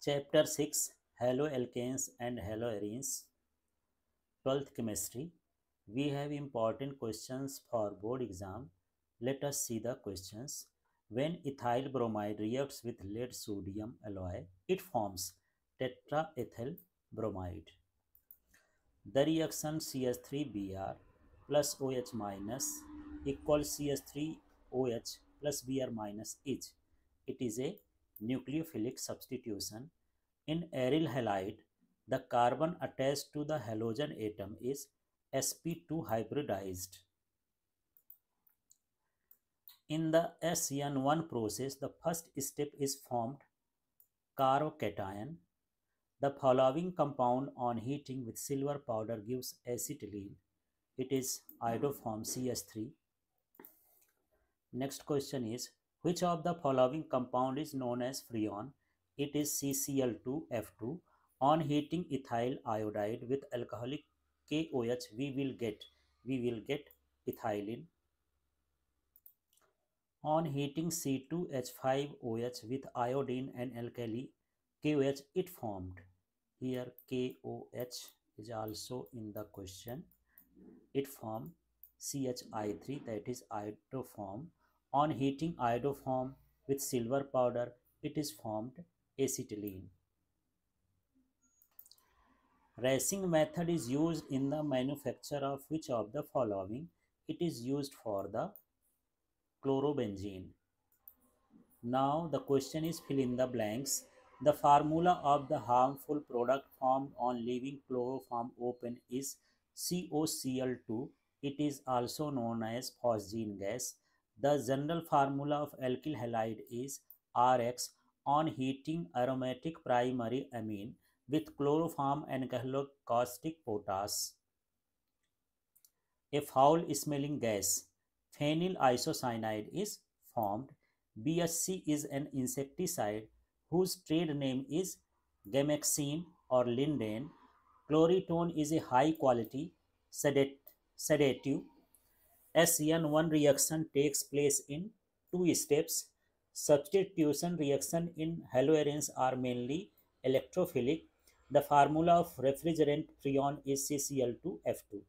Chapter 6 Haloalkanes and Haloarenes 12th Chemistry. We have important questions for board exam. Let us see the questions. When ethyl bromide reacts with lead sodium alloy, it forms tetraethyl bromide. The reaction CH3Br plus OH minus equals CH3OH plus Br minus is. It is a nucleophilic substitution. In aryl halide, the carbon attached to the halogen atom is sp2 hybridized. In the SN1 process, the first step is formed carbocation. The following compound on heating with silver powder gives acetylene. It is iodoform CH3. Next question is, which of the following compound is known as freon? It is CCl2F2. On heating ethyl iodide with alcoholic KOH, we will get ethylene. On heating C2H5OH with iodine and alkali KOH, it formed. Here KOH is also in the question. It formed CHI3, that is iodoform. On heating iodoform with silver powder, it is formed acetylene. Racing method is used in the manufacture of which of the following? It is used for the chlorobenzene. Now the question is fill in the blanks. The formula of the harmful product formed on leaving chloroform open is COCl2. It is also known as phosgene gas. The general formula of alkyl halide is RX. On heating aromatic primary amine with chloroform and caustic potash, a foul smelling gas, phenyl isocyanide, is formed. BHC is an insecticide whose trade name is Gamexine or Linden. Chloritone is a high quality sedative. SN1 reaction takes place in two steps. Substitution reaction in haloarenes are mainly electrophilic. The formula of refrigerant freon is CCl2F2.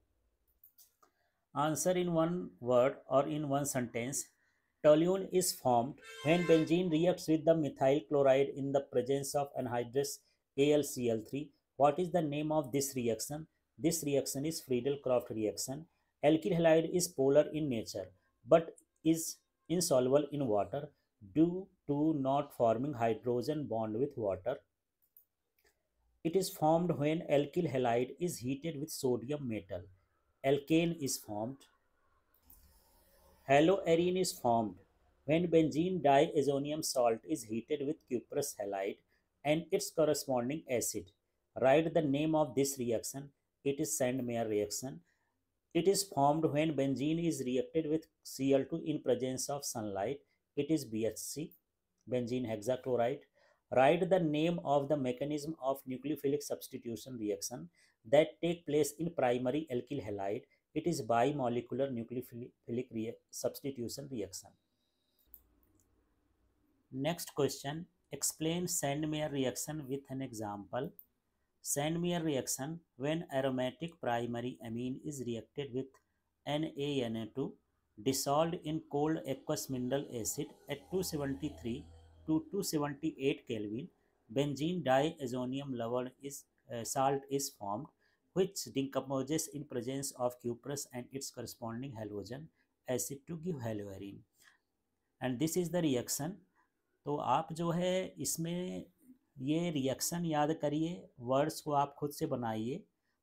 Answer in one word or in one sentence. Toluene is formed when benzene reacts with the methyl chloride in the presence of anhydrous AlCl3. What is the name of this reaction? This reaction is Friedel-Crafts reaction. Alkyl halide is polar in nature but is insoluble in water due to not forming hydrogen bond with water. It is formed when alkyl halide is heated with sodium metal. Alkane is formed. Haloarene is formed when benzene diazonium salt is heated with cuprous halide and its corresponding acid. Write the name of this reaction. It is Sandmeyer reaction. It is formed when benzene is reacted with Cl2 in presence of sunlight. It is BHC, benzene hexachloride. Write the name of the mechanism of nucleophilic substitution reaction that take place in primary alkyl halide. It is bimolecular nucleophilic substitution reaction. Next question. Explain Sandmeyer reaction with an example. Sandmeyer reaction, when aromatic primary amine is reacted with NaNO2 dissolved in cold aqueous mineral acid at 273 to 278 Kelvin, benzene diazonium salt is formed, which decomposes in presence of cuprous and its corresponding halogen acid to give haloarene. And this is the reaction. तो आप जो है इसमें ये reaction याद करिए, words को आप खुद से बनाइए.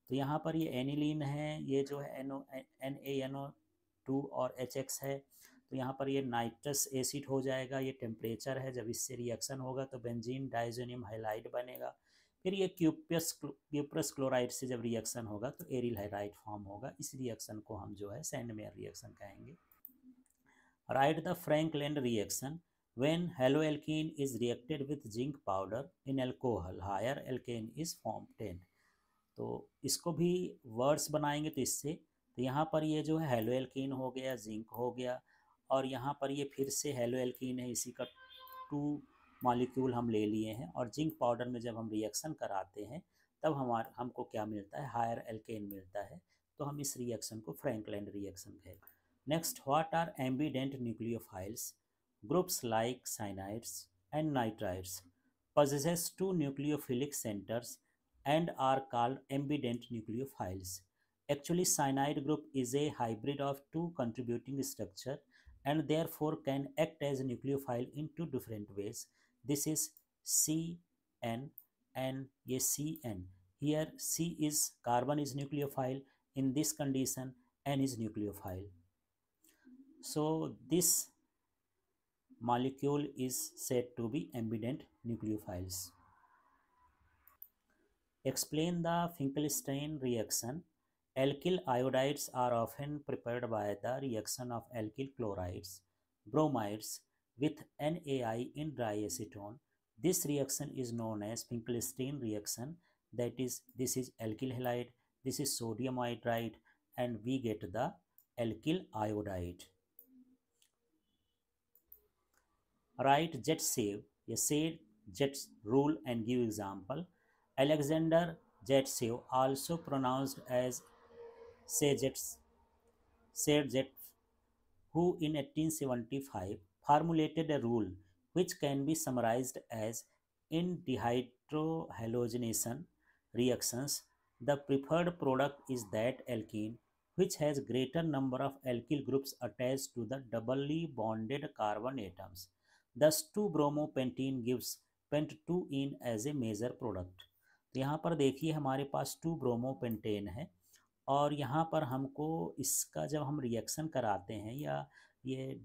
तो यहाँ पर ये एनिलीन है, ये जो है NaNO2 और HX है. तो यहाँ पर ये नाइट्रस एसिड हो जाएगा. ये टेम्परेचर है, जब इससे रिएक्शन होगा तो बेंजीन डाइजोनियम हाइलाइड बनेगा. फिर ये क्यूप्रस क्लोराइड से जब रिएक्शन होगा तो एरिल हाइलाइड फॉर्म होगा. इस रिएक्शन को हम जो है सैंडमेयर रिएक्शन कहेंगे. Right the Frankland reaction. When haloalkene is reacted with zinc powder in alcohol, higher alkane is formed. तो इसको भी वर्ड्स बनाएंगे तो इससे, तो यहाँ पर ये जो है हेलोएल्कीन हो गया, जिंक हो गया, और यहाँ पर ये फिर से हेलोएल्कीन है, इसी का 2 मॉलिक्यूल हम ले लिए हैं और जिंक पाउडर में जब हम रिएक्शन कराते हैं तब हमको क्या मिलता है, हायर एल्केन मिलता है। तो हम इस रिएक्शन को फ्रैंकलैंड रिएक्शन कहते हैं। Next, what are ambient nucleophiles? Groups like cyanides and nitrides possesses two nucleophilic centers and are called ambident nucleophiles. Actually, cyanide group is a hybrid of two contributing structure and therefore can act as a nucleophile in two different ways. This is CN and a CN. Here C is carbon is nucleophile. In this condition, N is nucleophile. So this molecule is said to be ambident nucleophiles. Explain the Finkelstein reaction. Alkyl iodides are often prepared by the reaction of alkyl chlorides, bromides with NaI in diacetone. This reaction is known as Finkelstein reaction. That is, this is alkyl halide, this is sodium iodide, and we get the alkyl iodide. Write Jetsev, a said Jets rule and give example. Alexander Jetsev, also pronounced as Sajet, who in 1875 formulated a rule which can be summarized as in dehydrohalogenation reactions, the preferred product is that alkene which has greater number of alkyl groups attached to the doubly bonded carbon atoms. Thus 2-bromopentene gives pent2ene as a major product. तो यहाँ पर देखिए हमारे पास 2-ब्रोमोपेंटेन है और यहाँ पर हमको इसका जब हम रिएक्शन कराते हैं या ये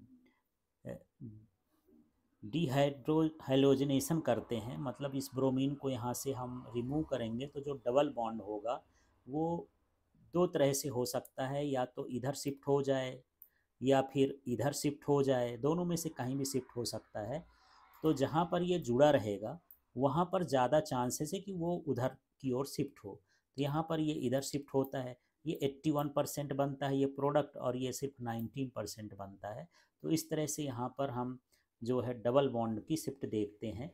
डिहाइड्रोहैलोजिनेशन करते हैं, मतलब इस ब्रोमीन को यहाँ से हम रिमूव करेंगे तो जो डबल बॉन्ड होगा वो दो तरह से हो सकता है, या तो इधर शिफ्ट हो जाए या फिर इधर शिफ्ट हो जाए, दोनों में से कहीं भी शिफ्ट हो सकता है। तो जहाँ पर ये जुड़ा रहेगा वहाँ पर ज़्यादा चांसेस है कि वो उधर की ओर शिफ्ट हो। तो यहाँ पर ये इधर शिफ्ट होता है, ये 81% बनता है ये प्रोडक्ट और ये सिर्फ 19% बनता है। तो इस तरह से यहाँ पर हम जो है डबल बॉन्ड की शिफ्ट देखते हैं,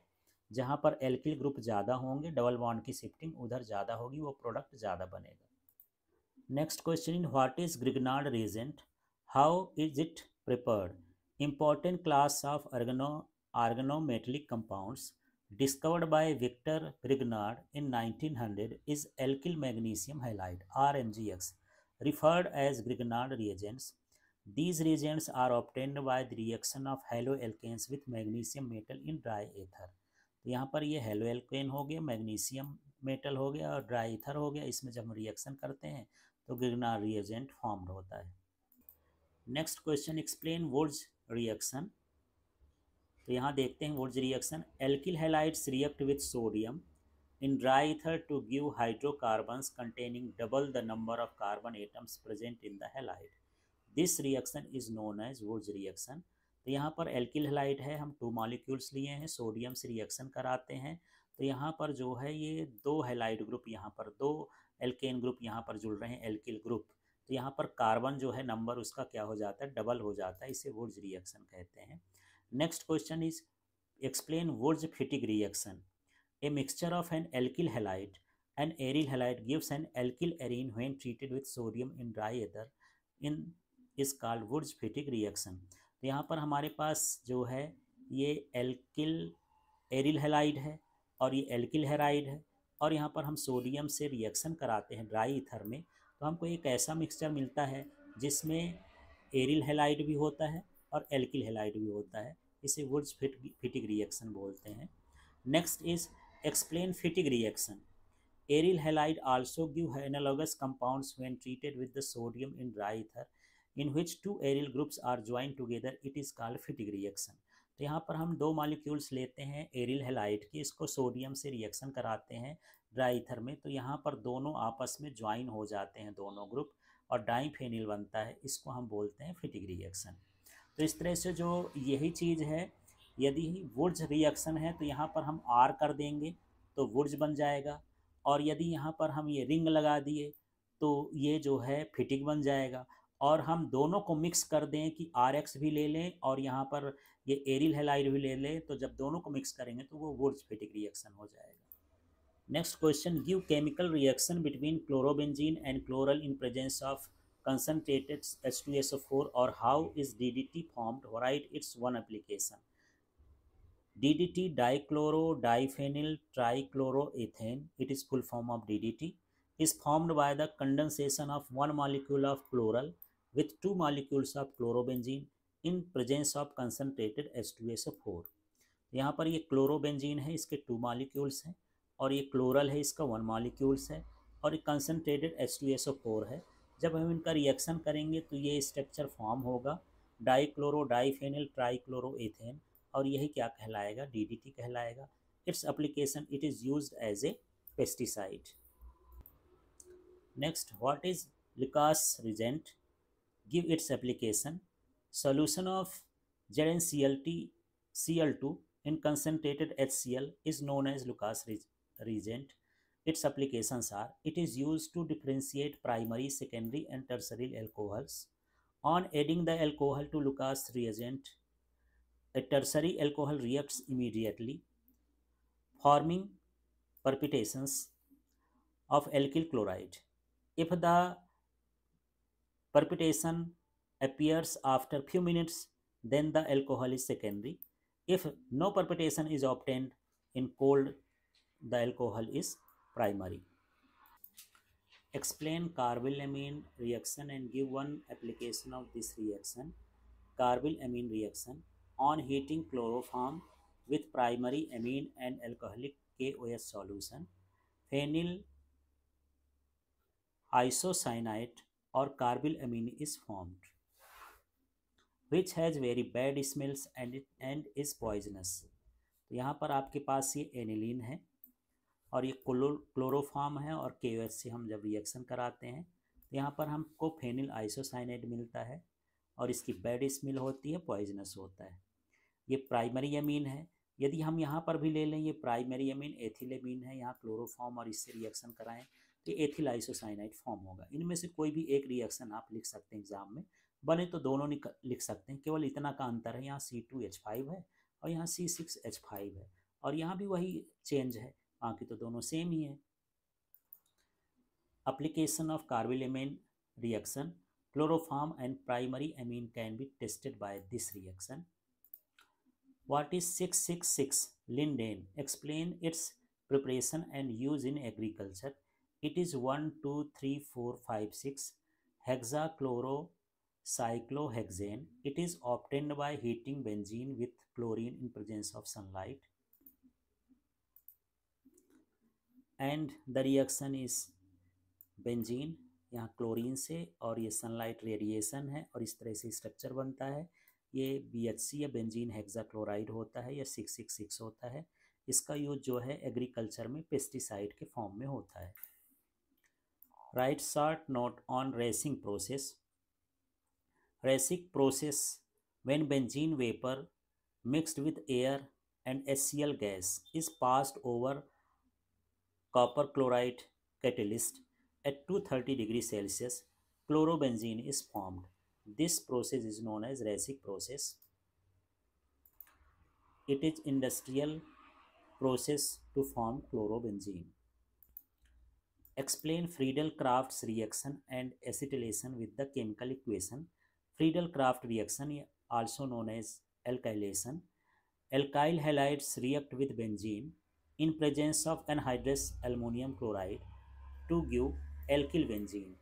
जहाँ पर एल्किल ग्रुप ज़्यादा होंगे डबल बॉन्ड की शिफ्टिंग उधर ज़्यादा होगी, वो प्रोडक्ट ज़्यादा बनेगा। Next question in what is Grignard reagent, how is it prepared? Important class of organometallic compounds discovered by Victor Grignard in 1900 is alkyl magnesium halide (RMgX), referred as Grignard reagents. These reagents are obtained by the reaction of haloalkanes with magnesium metal in dry ether. तो यहाँ पर ये haloalkane हो गया, magnesium metal हो गया और dry ether हो गया, इसमें जब हम रिएक्शन करते हैं तो ग्रिग्नार्ड रिएजेंट फॉर्म्ड होता है। Next question, explain Wurtz reaction. तो यहाँ देखते हैं Wurtz reaction. Alkyl halides react with sodium in dry ether to give hydrocarbons containing double the number of carbon atoms present in the halide. This reaction is known as Wurtz reaction. तो यहाँ पर alkyl halide है, हम 2 molecules लिए हैं, sodium से reaction कराते हैं तो यहाँ पर जो है ये 2 हैलाइड ग्रुप, यहाँ पर 2 एल्केन ग्रुप यहाँ पर जुड़ रहे हैं एल्किल ग्रुप। तो यहाँ पर कार्बन जो है नंबर उसका क्या हो जाता है, डबल हो जाता है, इसे वुड्स रिएक्शन कहते हैं। Next question is explain Wurtz-Fittig reaction. A mixture of an alkyl halide and aryl halide gives an alkyl arene when treated with sodium in dry ether is called Wurtz-Fittig reaction. तो यहाँ पर हमारे पास जो है ये alkyl aryl halide है और ये एल्किल हैलाइड है और यहाँ पर हम सोडियम से रिएक्शन कराते हैं ड्राई ईथर में, तो हमको एक ऐसा मिक्सचर मिलता है जिसमें एरिल हैलाइड भी होता है और एल्किल हैलाइड भी होता है, इसे वुड्स-फिटिग रिएक्शन बोलते हैं। Next is explain Fittig reaction. Aryl halide also give analogous compounds when treated with the sodium in dry ether in which 2 aryl groups are joined together, it is called Fittig reaction. तो यहाँ पर हम 2 molecules लेते हैं aryl halide की, इसको sodium से reaction कराते हैं ड्राई ईथर में, तो यहाँ पर दोनों आपस में ज्वाइन हो जाते हैं दोनों ग्रुप और डाइफेनिल बनता है, इसको हम बोलते हैं फिटिग रिएक्शन। तो इस तरह से जो यही चीज़ है, यदि वुड्स रिएक्शन है तो यहाँ पर हम R कर देंगे तो वुड्स बन जाएगा, और यदि यहाँ पर हम ये रिंग लगा दिए तो ये जो है फिटिग बन जाएगा, और हम दोनों को मिक्स कर दें कि RX भी ले लें और यहाँ पर ये एरिल हैलाइड भी ले लें, तो जब दोनों को मिक्स करेंगे तो वो वुर्ज़-फिटिक रिएक्शन हो जाएगा। Next question, give chemical reaction between chlorobenzene and chloral in presence of concentrated H2SO4 or how is DDT formed? Write its one application. DDT, dichloro diphenyl trichloroethane, it is full form of DDT, is formed by the condensation of one molecule of chloral with two molecules of chlorobenzene in presence of concentrated H2SO4. यहाँ पर ये chlorobenzene है, इसके 2 molecules हैं, और ये chloral है, इसका 1 मॉलिक्यूल्स है, और ये कंसनट्रेटेड H2SO4 है। जब हम इनका रिएक्शन करेंगे तो ये स्ट्रक्चर फॉर्म होगा डाइक्लोरो डाइफेनिल ट्राइक्लोरोएथेन, और यही क्या कहलाएगा? DDT कहलाएगा। Its application, it is used as a pesticide. Next, what is Lucas reagent? Give its application. Solution of ZnCl2 in concentrated HCl is known as Lucas reagent. Its applications are: it is used to differentiate primary, secondary and tertiary alcohols. On adding the alcohol to Lucas reagent, a tertiary alcohol reacts immediately, forming precipitations of alkyl chloride. If the precipitation appears after few minutes, then the alcohol is secondary. If no precipitation is obtained in cold, the alcohol is primary. Explain carbylamine reaction and give one application of this reaction. Carbylamine reaction: on heating chloroform with primary amine and alcoholic KOH solution, phenyl isocyanate or carbylamine is formed, which has very bad smells and is poisonous. तो यहाँ पर आपके पास ये aniline है और ये chloroform है, और KOH से हम जब रिएक्शन कराते हैं तो यहाँ पर हमको फेनिल आइसोसाइनेट मिलता है और इसकी बैड स्मेल होती है, पॉइजनस होता है। ये प्राइमरी अमीन है। यदि हम यहाँ पर भी ले लें, ये प्राइमरी अमीन एथिलेमीन है, यहाँ क्लोरोफॉर्म और इससे रिएक्शन कराएं तो एथिल आइसोसाइनाइड फॉर्म होगा। इनमें से कोई भी एक रिएक्शन आप लिख सकते हैं एग्जाम में, बने तो दोनों लिख सकते हैं, केवल इतना का अंतर है, यहाँ C2H5 है और यहाँ C6H5 है, और यहाँ भी वही चेंज है, बाकी तो दोनों सेम ही है। Application of carbylamine reaction: chloroform and primary amine can be tested by this reaction. What is 6,6,6 Linden? Explain its preparation and use in agriculture. It is 1, 2, 3, 4, 5, 6 hexachlorocyclohexane. It is obtained by heating benzene with chlorine in presence of sunlight. And the reaction is benzene यहाँ chlorine से, और ये sunlight radiation है, और इस तरह से structure बनता है। ये BHC या बेंजीन हेक्साक्लोराइड होता है या 666 होता है। इसका यूज जो है एग्रीकल्चर में पेस्टिसाइड के फॉर्म में होता है। Right short note on racing process. Racing process when benzene vapour mixed with air and HCl gas is passed over copper chloride catalyst at 230 degrees Celsius, chlorobenzene is formed. This process is known as Racic process. It is industrial process to form chlorobenzene. Explain Friedel-Crafts reaction and acetylation with the chemical equation. Friedel-Crafts reaction, also known as alkylation. Alkyl halides react with benzene in presence of anhydrous ammonium chloride to give alkyl benzene.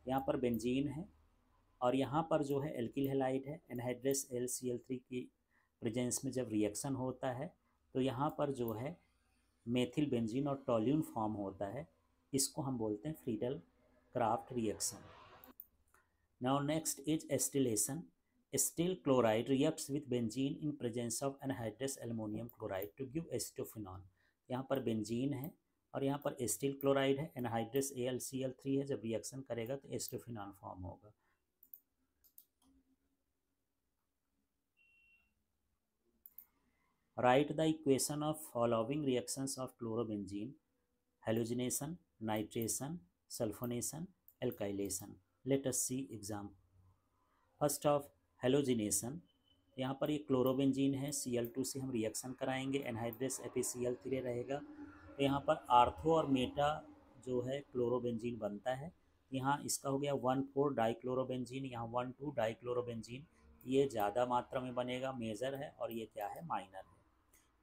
यहाँ पर benzene है और यहाँ पर जो है alkyl halide है। Anhydrous LCl3 की प्रेजेंस में जब रिएक्शन होता है तो यहाँ पर जो है मेथिल बेंजीन और टोल्यून फॉर्म होता है। इसको हम बोलते हैं Friedel Crafts reaction. Now next is acetylation. Acetyl chloride reacts with benzene in presence of anhydrous aluminium chloride to give acetophenone. यहाँ पर बेंजीन है और यहाँ पर एसिटिल क्लोराइड है, एनहाइड्रस AlCl3 है, जब रिएक्शन करेगा तो एसिटोफिनॉन फॉर्म होगा। Write the equation of following reactions of chlorobenzene: halogenation, nitration, sulfonation, alkylation. Let us see example. First of halogenation, यहाँ पर ये क्लोरोबेंजीन है, Cl2 से हम रिएक्शन कराएंगे, एनहाइड्रस FeCl3 रहेगा। तो यहाँ पर आर्थो और मेटा जो है क्लोरोबेंजीन बनता है। यहाँ इसका हो गया 1,4 डाइक्लोरोबेंजीन, यहाँ 1,2 डाइक्लोरोबेंजीन, ये ज़्यादा मात्रा में बनेगा, मेजर है, और ये क्या है, माइनर है।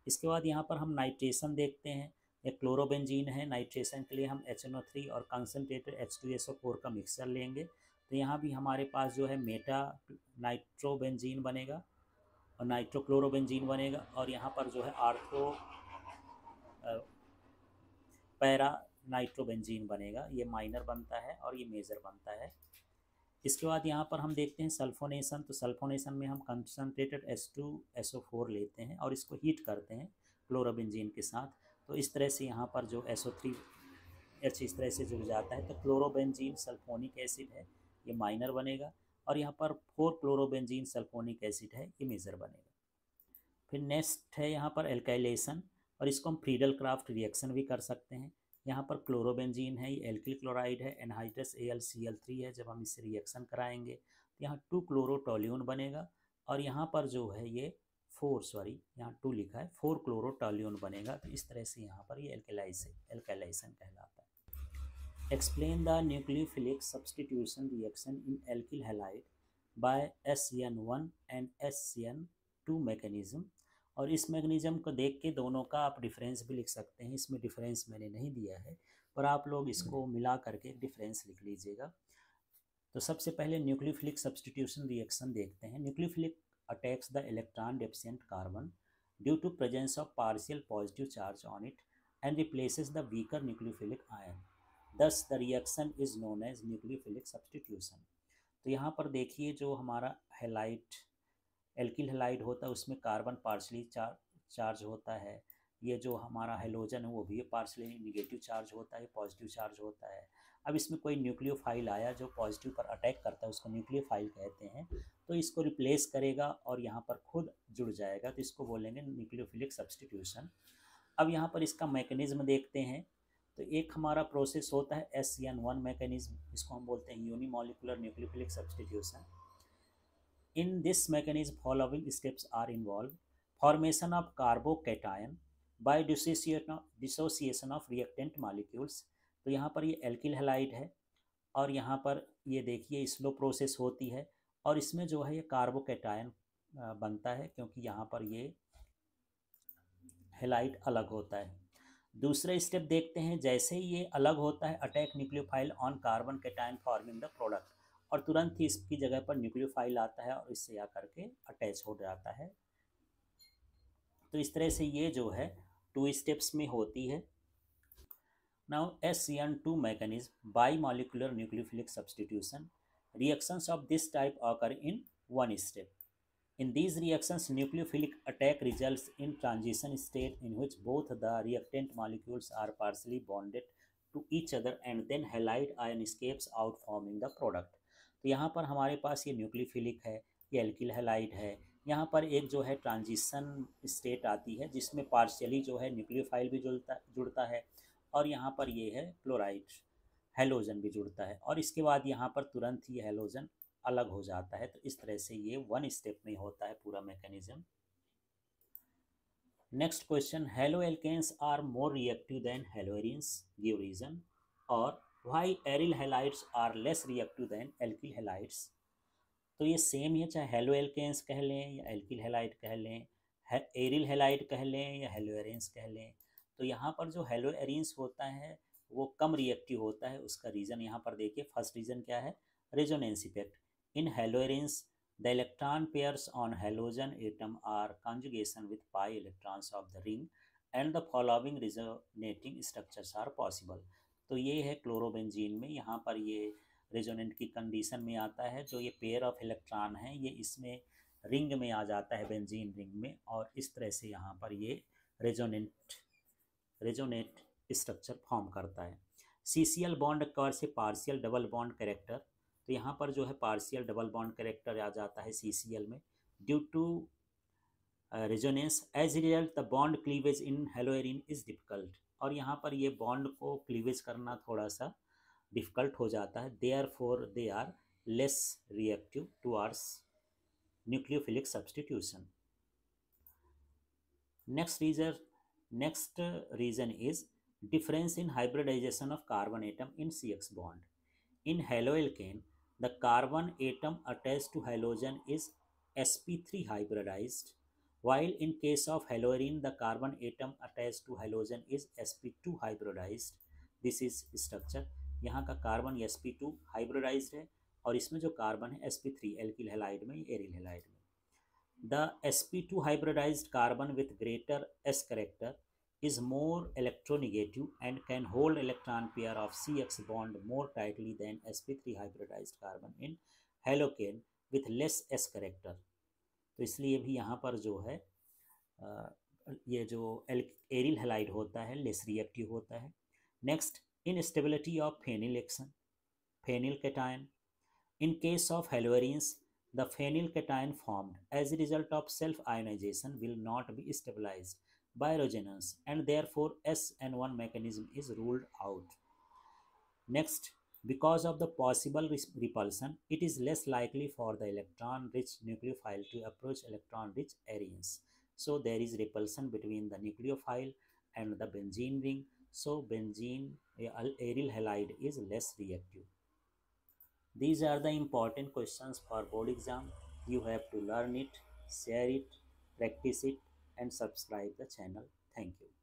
इसके बाद यहाँ पर हम नाइट्रेशन देखते हैं। ये क्लोरोबेंजीन है, नाइट्रेशन के लिए हम HNO3 और कंसनट्रेटेड H2SO4 का मिक्सचर लेंगे। तो यहाँ भी हमारे पास जो है मेटा नाइट्रोबेंजीन बनेगा और नाइट्रोक्लोरोबेंजीन बनेगा, और यहाँ पर जो है आर्थो पैरा नाइट्रोबेंजीन बनेगा, ये माइनर बनता है और ये मेजर बनता है। इसके बाद यहाँ पर हम देखते हैं सल्फोनेशन। तो सल्फोनेशन में हम कंसनट्रेटेड H2SO4 लेते हैं और इसको हीट करते हैं क्लोरोबेंजीन के साथ। तो इस तरह से यहाँ पर जो SO3H इस तरह से जुड़ जाता है। तो क्लोरोबेंजीन सल्फोनिक एसिड है, ये माइनर बनेगा, और यहाँ पर 4 क्लोरोबेंजीन सल्फोनिक एसिड है, ये मेजर बनेगा। फिर नेक्स्ट है यहाँ पर एल्काइलेशन, और इसको हम फ्रीडल क्राफ्ट रिएक्शन भी कर सकते हैं। यहाँ पर क्लोरोबेंजीन है, ये एल्किल क्लोराइड है, एनहाइड्रस AlCl3 है। जब हम इससे रिएक्शन कराएंगे तो यहाँ 2 क्लोरोटोल्यून बनेगा, और यहाँ पर जो है ये 4 लिखा है, 4 क्लोरोटोल्यून बनेगा। तो इस तरह से यहाँ पर ये एल्काइलेशन कहलाता है। Explain the nucleophilic substitution reaction in alkyl halide bye SN1 and SN2 mechanism. और इस मैकेनिज्म को देख के दोनों का आप डिफरेंस भी लिख सकते हैं। इसमें डिफरेंस मैंने नहीं दिया है, पर आप लोग इसको मिला करके डिफरेंस लिख लीजिएगा। तो सबसे पहले न्यूक्लियोफिलिक सब्स्टिट्यूशन रिएक्शन देखते हैं। Nucleophilic attacks the electron deficient carbon due to presence of partial positive charge on it and replaces the weaker nucleophilic ion, thus the reaction is known as nucleophilic substitution. तो यहाँ पर देखिए, जो हमारा halide alkyl halide होता है उसमें carbon partially charge होता है। ये जो हमारा हेलोजन है वो भी पार्शली निगेटिव चार्ज होता है, पॉजिटिव चार्ज होता है। अब इसमें कोई न्यूक्लियोफाइल आया जो पॉजिटिव पर अटैक करता है, उसको न्यूक्लियोफाइल कहते हैं। तो इसको रिप्लेस करेगा और यहाँ पर खुद जुड़ जाएगा, तो इसको बोलेंगे न्यूक्लियोफिलिक सब्स्टिट्यूशन। अब यहाँ पर इसका मैकेनिज्म देखते हैं। तो एक हमारा प्रोसेस होता है SN1 मैकेनिज्म, इसको हम बोलते हैं unimolecular nucleophilic substitution. In this mechanism, following steps are involved: formation of carbocation by dissociation of reactant molecules। तो यहाँ पर ये एल्किल हैलाइड है, और यहाँ पर ये देखिए स्लो प्रोसेस होती है, और इसमें जो है ये कार्बोकेटायन बनता है, क्योंकि यहाँ पर ये हैलाइड अलग होता है। दूसरा स्टेप देखते हैं, जैसे ही ये अलग होता है, attack nucleophile on carbon cation forming the product, और तुरंत ही इसकी जगह पर न्यूक्लियोफाइल आता है और इससे आकर के अटैच हो जाता है। तो इस तरह से ये जो है 2 स्टेप्स में होती है। Now SN2 mechanism, by molecular nucleophilic substitution. Reactions of this type occur in 1 step. In these reactions, nucleophilic attack results in transition state in which both the reactant molecules are partially bonded to each other and then halide ion escapes out forming the product। तो यहाँ पर हमारे पास ये nucleophilic है, ये alkyl halide है। यहाँ पर एक जो है ट्रांजिशन स्टेट आती है जिसमें पार्शियली जो है न्यूक्लियोफाइल भी जुड़ता है, और यहाँ पर ये है क्लोराइड हेलोजन भी जुड़ता है, और इसके बाद यहाँ पर तुरंत ही हेलोजन अलग हो जाता है। तो इस तरह से ये 1 स्टेप में होता है पूरा mechanism. Next question, haloalkanes are more reactive than haloarenes, give reason. और why aryl halides are less reactive than alkyl halides. तो ये सेम ही है, चाहे हेलो एल्केन्स कह लें या एल्किल हैलाइड कह लें, एरिल हैलाइड कह लें या हेलोएरिन्स कह लें। तो यहाँ पर जो हेलोएरिन्स होता है वो कम रिएक्टिव होता है। उसका रीज़न यहाँ पर देखिए, फर्स्ट रीज़न क्या है, resonance effect. In haloarenes, the electron pairs on halogen atom are conjugation with pi electrons of the ring and the following resonating structures are possible। तो ये है क्लोरोबेंजीन में, यहाँ पर ये रेजोनेंट की कंडीशन में आता है। जो ये पेयर ऑफ इलेक्ट्रॉन है ये इसमें रिंग में आ जाता है, बेंजीन रिंग में, और इस तरह से यहाँ पर ये रेजोनेट स्ट्रक्चर फॉर्म करता है। CCl बॉन्ड कवर से पार्शियल डबल बॉन्ड कैरेक्टर। तो यहाँ पर जो है पार्शियल डबल बॉन्ड कैरेक्टर आ जाता है CCl में, due to resonance. As result the bond cleavage in haloarene is difficult. और यहाँ पर ये बॉन्ड को क्लीवेज करना थोड़ा सा डिफिकल्ट हो जाता है। Therefore they are less reactive towards nucleophilic substitution. Next reason, next reason is difference in hybridization of carbon atom in CX bond. In haloalkane, the carbon atom attached to halogen is sp3 hybridized, while in case of haloarine, the carbon atom attached to halogen is sp2 hybridized. This is structure. यहाँ का carbon sp2 hybridised है और इसमें जो carbon है sp3 alkyl halide में, aryl halide में. The sp2 hybridized carbon with greater s character is more electronegative and can hold electron pair of CX bond more tightly than sp3 hybridized carbon in halocane with less s character. तो इसलिए भी यहाँ पर जो है ये जो aryl halide होता है लेस रिएक्टिव होता है. Next, instability of phenylation, phenylcation. In case of haloarenes, the phenylcation formed as a result of self-ionization will not be stabilized by resonance and therefore SN1 mechanism is ruled out. Next, because of the possible repulsion, it is less likely for the electron-rich nucleophile to approach electron-rich arenes. So there is repulsion between the nucleophile and the benzene ring. So benzene aryl halide is less reactive. These are the important questions for board exam. You have to learn it, share it, practice it, and subscribe the channel. Thank you.